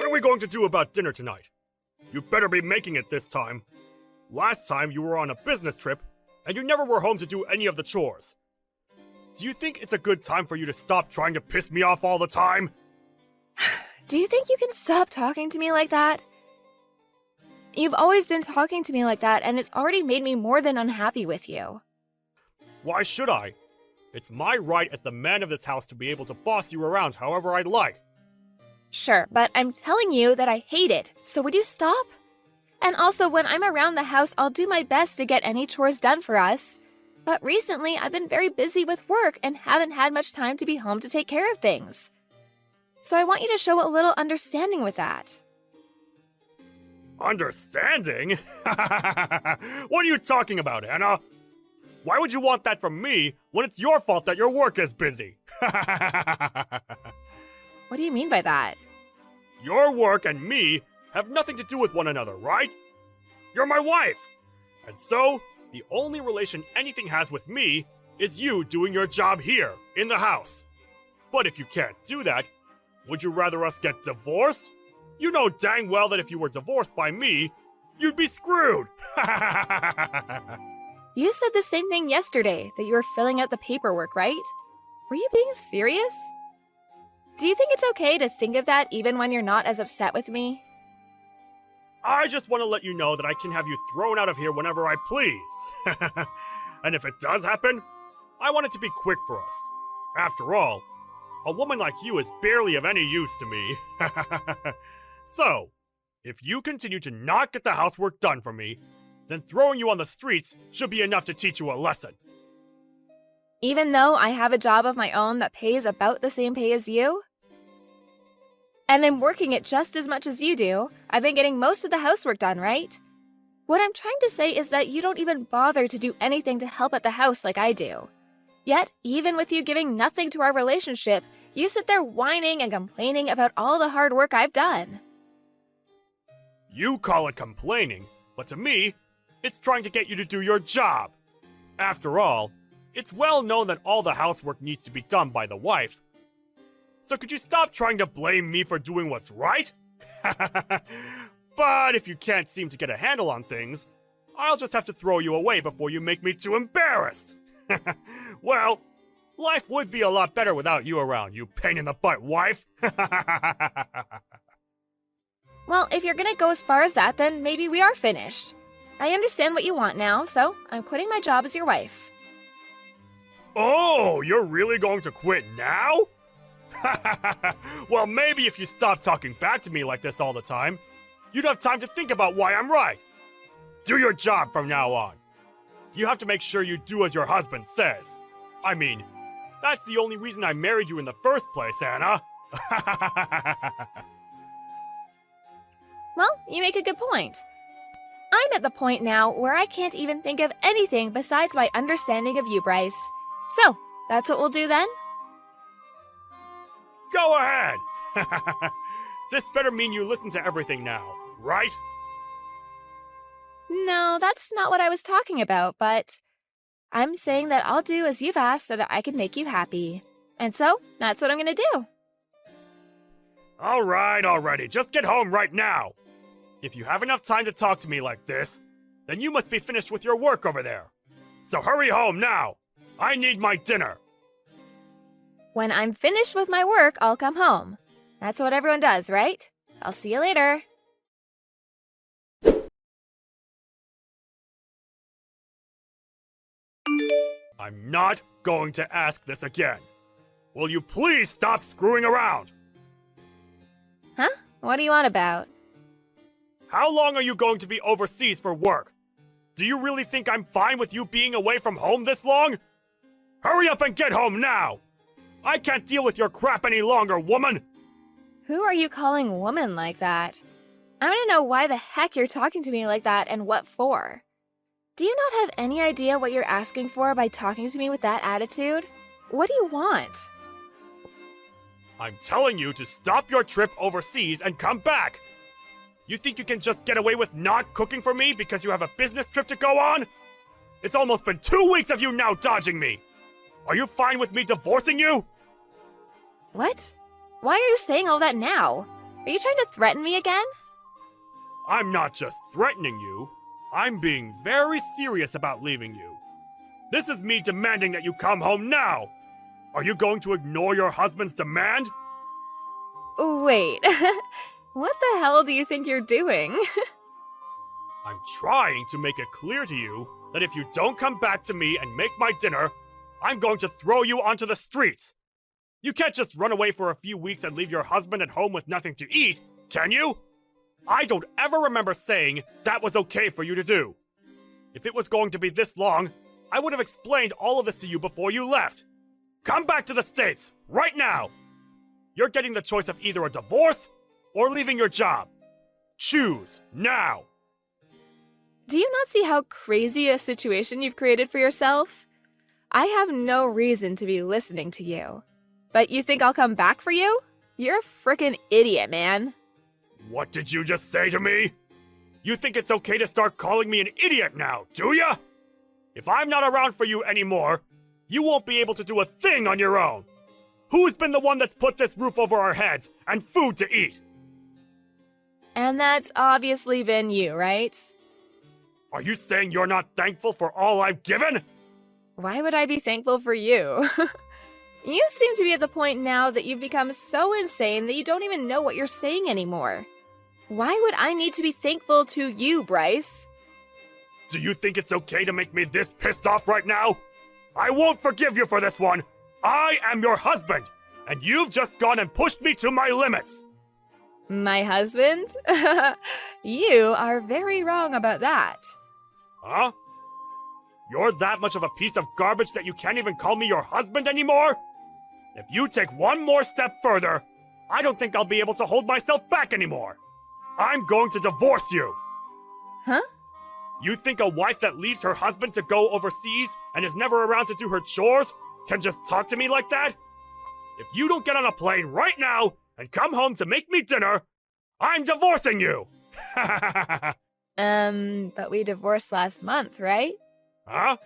are we going to do about dinner tonight? You better be making it this time. Last time you were on a business trip, and you never were home to do any of the chores. Do you think it's a good time for you to stop trying to piss me off all the time? Do you think you can stop talking to me like that? You've always been talking to me like that, and it's already made me more than unhappy with you. Why should I? It's my right as the man of this house to be able to boss you around however I'd like. Sure, but I'm telling you that I hate it, so would you stop? And also, when I'm around the house, I'll do my best to get any chores done for us. But recently, I've been very busy with work and haven't had much time to be home to take care of things. So I want you to show a little understanding with that. Understanding? What are you talking about, Anna? Why would you want that from me when it's your fault that your work is busy? What do you mean by that? Your work and me have nothing to do with one another, right? You're my wife! And so, the only relation anything has with me is you doing your job here, in the house. But if you can't do that, would you rather us get divorced? You know dang well that if you were divorced by me, you'd be screwed! You said the same thing yesterday, that you were filling out the paperwork, right? Were you being serious? Do you think it's okay to think of that even when you're not as upset with me? I just want to let you know that I can have you thrown out of here whenever I please. And if it does happen, I want it to be quick for us. After all, a woman like you is barely of any use to me. So, if you continue to not get the housework done for me, then throwing you on the streets should be enough to teach you a lesson. Even though I have a job of my own that pays about the same pay as you? And I'm working it just as much as you do. I've been getting most of the housework done, right? What I'm trying to say is that you don't even bother to do anything to help at the house like I do. Yet, even with you giving nothing to our relationship, you sit there whining and complaining about all the hard work I've done. You call it complaining, but to me, it's trying to get you to do your job. After all, it's well known that all the housework needs to be done by the wife. So could you stop trying to blame me for doing what's right? But if you can't seem to get a handle on things, I'll just have to throw you away before you make me too embarrassed. Well, life would be a lot better without you around, you pain-in-the-butt wife. Well, if you're gonna go as far as that, then maybe we are finished. I understand what you want now, so I'm quitting my job as your wife. Oh, you're really going to quit now? Well, maybe if you stop talking back to me like this all the time, you'd have time to think about why I'm right. Do your job from now on. You have to make sure you do as your husband says. I mean, that's the only reason I married you in the first place, Anna. Well, you make a good point. I'm at the point now where I can't even think of anything besides my understanding of you, Bryce. So, that's what we'll do then? Go ahead! This better mean you listen to everything now, right? No, that's not what I was talking about, but I'm saying that I'll do as you've asked so that I can make you happy. And so, that's what I'm gonna do. Alright, alrighty, just get home right now! If you have enough time to talk to me like this, then you must be finished with your work over there. So hurry home now! I need my dinner! When I'm finished with my work, I'll come home. That's what everyone does, right? I'll see you later. I'm not going to ask this again. Will you please stop screwing around? Huh? What do you want about? How long are you going to be overseas for work? Do you really think I'm fine with you being away from home this long? Hurry up and get home now! I can't deal with your crap any longer, woman! Who are you calling woman like that? I want to know why the heck you're talking to me like that and what for. Do you not have any idea what you're asking for by talking to me with that attitude? What do you want? I'm telling you to stop your trip overseas and come back! You think you can just get away with not cooking for me because you have a business trip to go on? It's almost been 2 weeks of you now dodging me! Are you fine with me divorcing you? What? Why are you saying all that now? Are you trying to threaten me again? I'm not just threatening you. I'm being very serious about leaving you. This is me demanding that you come home now. Are you going to ignore your husband's demand? Wait, what the hell do you think you're doing? I'm trying to make it clear to you that if you don't come back to me and make my dinner, I'm going to throw you onto the streets. You can't just run away for a few weeks and leave your husband at home with nothing to eat, can you? I don't ever remember saying that was okay for you to do. If it was going to be this long, I would have explained all of this to you before you left. Come back to the States, right now! You're getting the choice of either a divorce or leaving your job. Choose, now! Do you not see how crazy a situation you've created for yourself? I have no reason to be listening to you. But you think I'll come back for you? You're a frickin' idiot, man. What did you just say to me? You think it's okay to start calling me an idiot now, do ya? If I'm not around for you anymore, you won't be able to do a thing on your own. Who's been the one that's put this roof over our heads and food to eat? And that's obviously been you, right? Are you saying you're not thankful for all I've given? Why would I be thankful for you? You seem to be at the point now that you've become so insane that you don't even know what you're saying anymore. Why would I need to be thankful to you, Bryce? Do you think it's okay to make me this pissed off right now? I won't forgive you for this one. I am your husband, and you've just gone and pushed me to my limits. My husband? You are very wrong about that. Huh? You're that much of a piece of garbage that you can't even call me your husband anymore? If you take one more step further, I don't think I'll be able to hold myself back anymore. I'm going to divorce you. Huh? You think a wife that leaves her husband to go overseas and is never around to do her chores can just talk to me like that? If you don't get on a plane right now and come home to make me dinner, I'm divorcing you! But we divorced last month, right? Huh?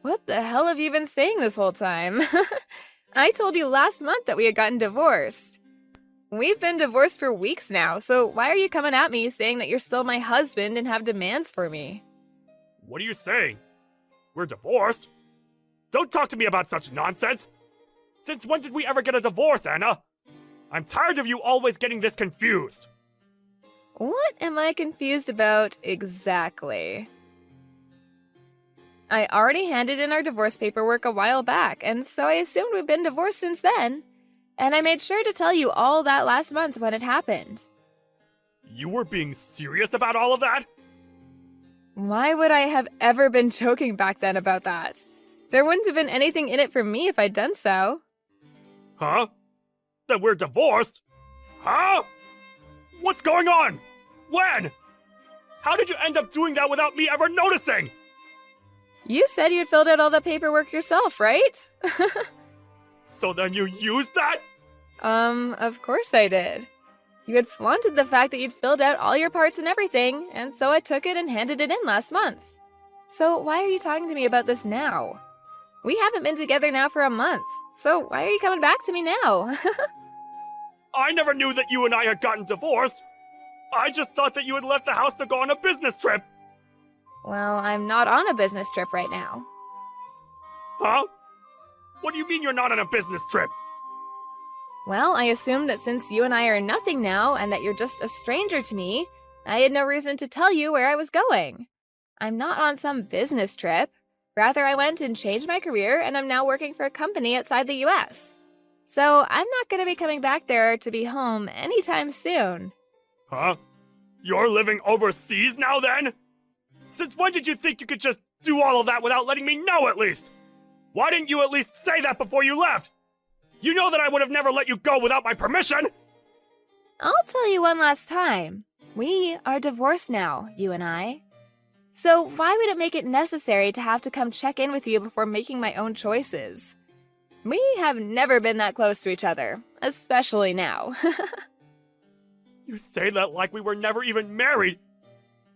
What the hell have you been saying this whole time? I told you last month that we had gotten divorced. We've been divorced for weeks now, so why are you coming at me saying that you're still my husband and have demands for me? What are you saying? We're divorced? Don't talk to me about such nonsense! Since when did we ever get a divorce, Anna? I'm tired of you always getting this confused. What am I confused about exactly? I already handed in our divorce paperwork a while back, and so I assumed we've been divorced since then. And I made sure to tell you all that last month when it happened. You were being serious about all of that? Why would I have ever been joking back then about that? There wouldn't have been anything in it for me if I'd done so. Huh? That we're divorced? Huh? What's going on? When? How did you end up doing that without me ever noticing? You said you'd filled out all the paperwork yourself, right? So then you used that? Of course I did. You had flaunted the fact that you'd filled out all your parts and everything, and so I took it and handed it in last month. So why are you talking to me about this now? We haven't been together now for a month, so why are you coming back to me now? I never knew that you and I had gotten divorced. I just thought that you had left the house to go on a business trip. Well, I'm not on a business trip right now. Huh? What do you mean you're not on a business trip? Well, I assumed that since you and I are nothing now and that you're just a stranger to me, I had no reason to tell you where I was going. I'm not on some business trip. Rather, I went and changed my career and I'm now working for a company outside the US. So I'm not going to be coming back there to be home anytime soon. Huh? You're living overseas now then? Since when did you think you could just do all of that without letting me know at least? Why didn't you at least say that before you left? You know that I would have never let you go without my permission! I'll tell you one last time. We are divorced now, you and I. So why would it make it necessary to have to come check in with you before making my own choices? We have never been that close to each other, especially now. You say that like we were never even married.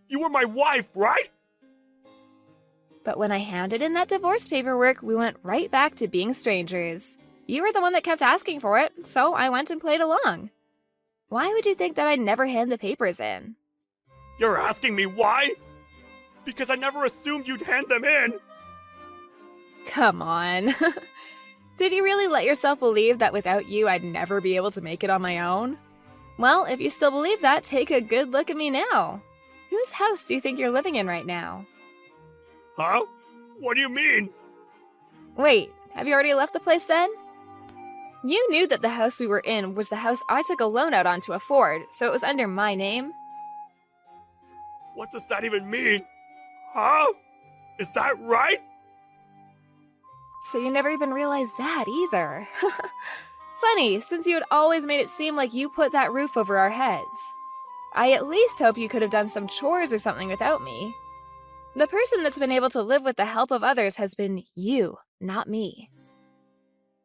You were my wife, right? But when I handed in that divorce paperwork, we went right back to being strangers. You were the one that kept asking for it, so I went and played along. Why would you think that I'd never hand the papers in? You're asking me why? Because I never assumed you'd hand them in. Come on. Did you really let yourself believe that without you I'd never be able to make it on my own? Well, if you still believe that, take a good look at me now. Whose house do you think you're living in right now? Huh? What do you mean? Wait, have you already left the place then? You knew that the house we were in was the house I took a loan out on to afford, so it was under my name. What does that even mean? Huh? Is that right? So you never even realized that either. Funny, since you had always made it seem like you put that roof over our heads. I at least hope you could have done some chores or something without me. The person that's been able to live with the help of others has been you, not me.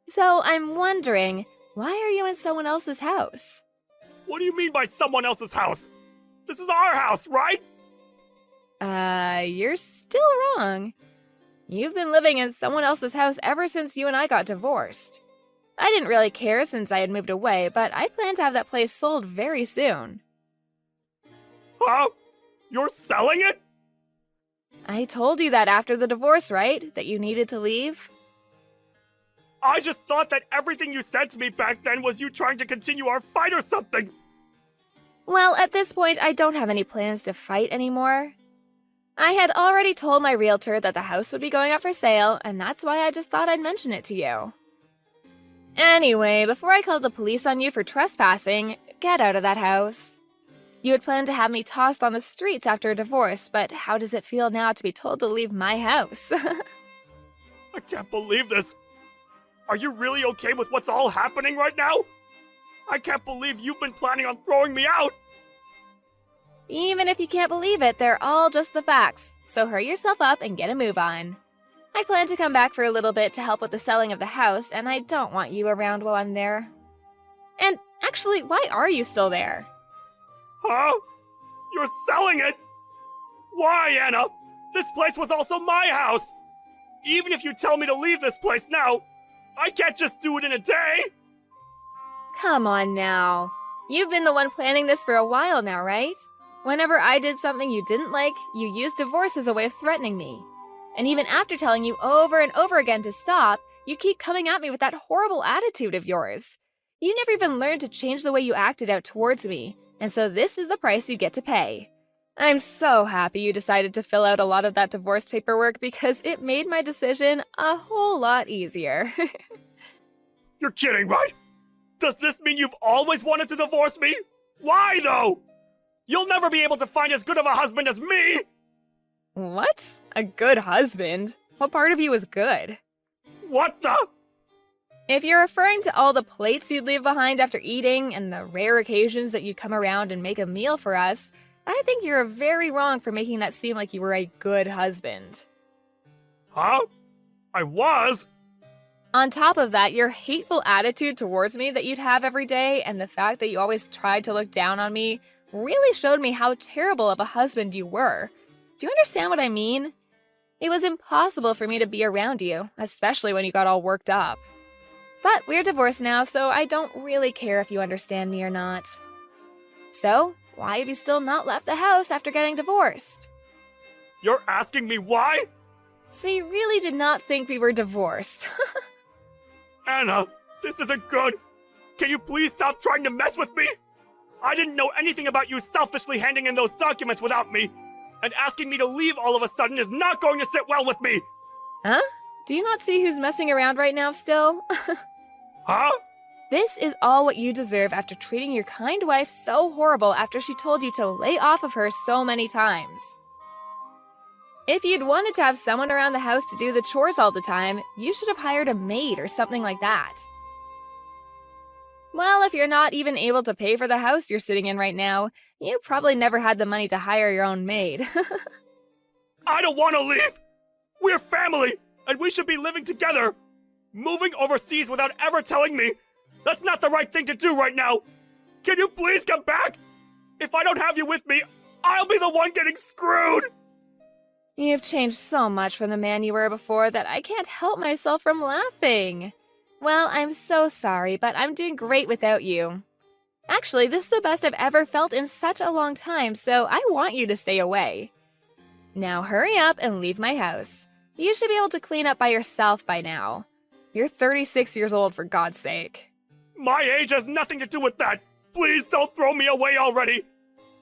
So I'm wondering, why are you in someone else's house? What do you mean by someone else's house? This is our house, right? You're still wrong. You've been living in someone else's house ever since you and I got divorced. I didn't really care since I had moved away, but I plan to have that place sold very soon. Huh? You're selling it? I told you that after the divorce, right? That you needed to leave? I just thought that everything you said to me back then was you trying to continue our fight or something. Well, at this point, I don't have any plans to fight anymore. I had already told my realtor that the house would be going up for sale, and that's why I just thought I'd mention it to you. Anyway, before I called the police on you for trespassing, get out of that house. You had planned to have me tossed on the streets after a divorce, but how does it feel now to be told to leave my house? I can't believe this. Are you really okay with what's all happening right now? I can't believe you've been planning on throwing me out. Even if you can't believe it, they're all just the facts, so hurry yourself up and get a move on. I plan to come back for a little bit to help with the selling of the house, and I don't want you around while I'm there. And actually, why are you still there? Huh? You're selling it? Why, Anna? This place was also my house. Even if you tell me to leave this place now, I can't just do it in a day. Come on now. You've been the one planning this for a while now, right? Whenever I did something you didn't like, you used divorce as a way of threatening me. And even after telling you over and over again to stop, you keep coming at me with that horrible attitude of yours. You never even learned to change the way you acted out towards me, and so this is the price you get to pay. I'm so happy you decided to fill out a lot of that divorce paperwork because it made my decision a whole lot easier. You're kidding, right? Does this mean you've always wanted to divorce me? Why, though? You'll never be able to find as good of a husband as me! What? A good husband? What part of you is good? What the? If you're referring to all the plates you'd leave behind after eating and the rare occasions that you'd come around and make a meal for us, I think you're very wrong for making that seem like you were a good husband. Huh? I was? On top of that, your hateful attitude towards me that you'd have every day and the fact that you always tried to look down on me really showed me how terrible of a husband you were. Do you understand what I mean? It was impossible for me to be around you, especially when you got all worked up. But we're divorced now, so I don't really care if you understand me or not. So, why have you still not left the house after getting divorced? You're asking me why? So you really did not think we were divorced. Anna, this isn't good. Can you please stop trying to mess with me? I didn't know anything about you selfishly handing in those documents without me. And asking me to leave all of a sudden is not going to sit well with me. Huh? Do you not see who's messing around right now still? Huh? This is all what you deserve after treating your kind wife so horrible after she told you to lay off of her so many times. If you'd wanted to have someone around the house to do the chores all the time, you should have hired a maid or something like that. Well, if you're not even able to pay for the house you're sitting in right now, you probably never had the money to hire your own maid. I don't want to leave. We're family, and we should be living together. Moving overseas without ever telling me, that's not the right thing to do right now. Can you please come back? If I don't have you with me, I'll be the one getting screwed. You've changed so much from the man you were before that I can't help myself from laughing. Well, I'm so sorry, but I'm doing great without you. Actually, this is the best I've ever felt in such a long time, so I want you to stay away. Now hurry up and leave my house. You should be able to clean up by yourself by now. You're 36 years old, for God's sake. My age has nothing to do with that. Please don't throw me away already.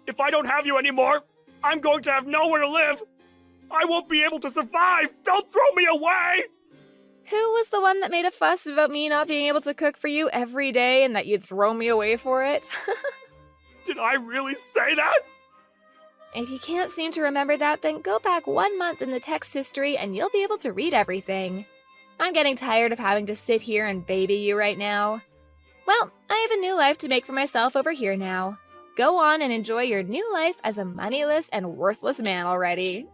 If I don't have you anymore, I'm going to have nowhere to live. I won't be able to survive. Don't throw me away. Who was the one that made a fuss about me not being able to cook for you every day and that you'd throw me away for it? Did I really say that? If you can't seem to remember that, then go back 1 month in the text history and you'll be able to read everything. I'm getting tired of having to sit here and baby you right now. Well, I have a new life to make for myself over here now. Go on and enjoy your new life as a moneyless and worthless man already.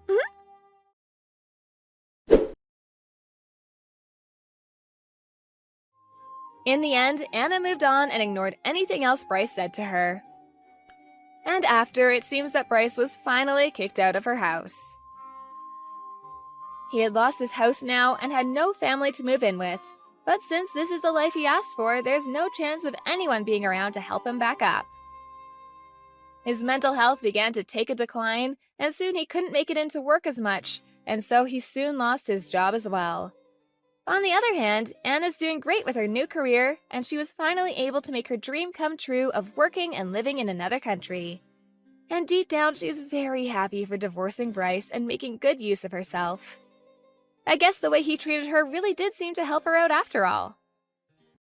In the end, Anna moved on and ignored anything else Bryce said to her. And after, it seems that Bryce was finally kicked out of her house. He had lost his house now and had no family to move in with. But since this is the life he asked for, there's no chance of anyone being around to help him back up. His mental health began to take a decline, and soon he couldn't make it into work as much, and so he soon lost his job as well. On the other hand, Anna's doing great with her new career, and she was finally able to make her dream come true of working and living in another country. And deep down, she's very happy for divorcing Bryce and making good use of herself. I guess the way he treated her really did seem to help her out after all.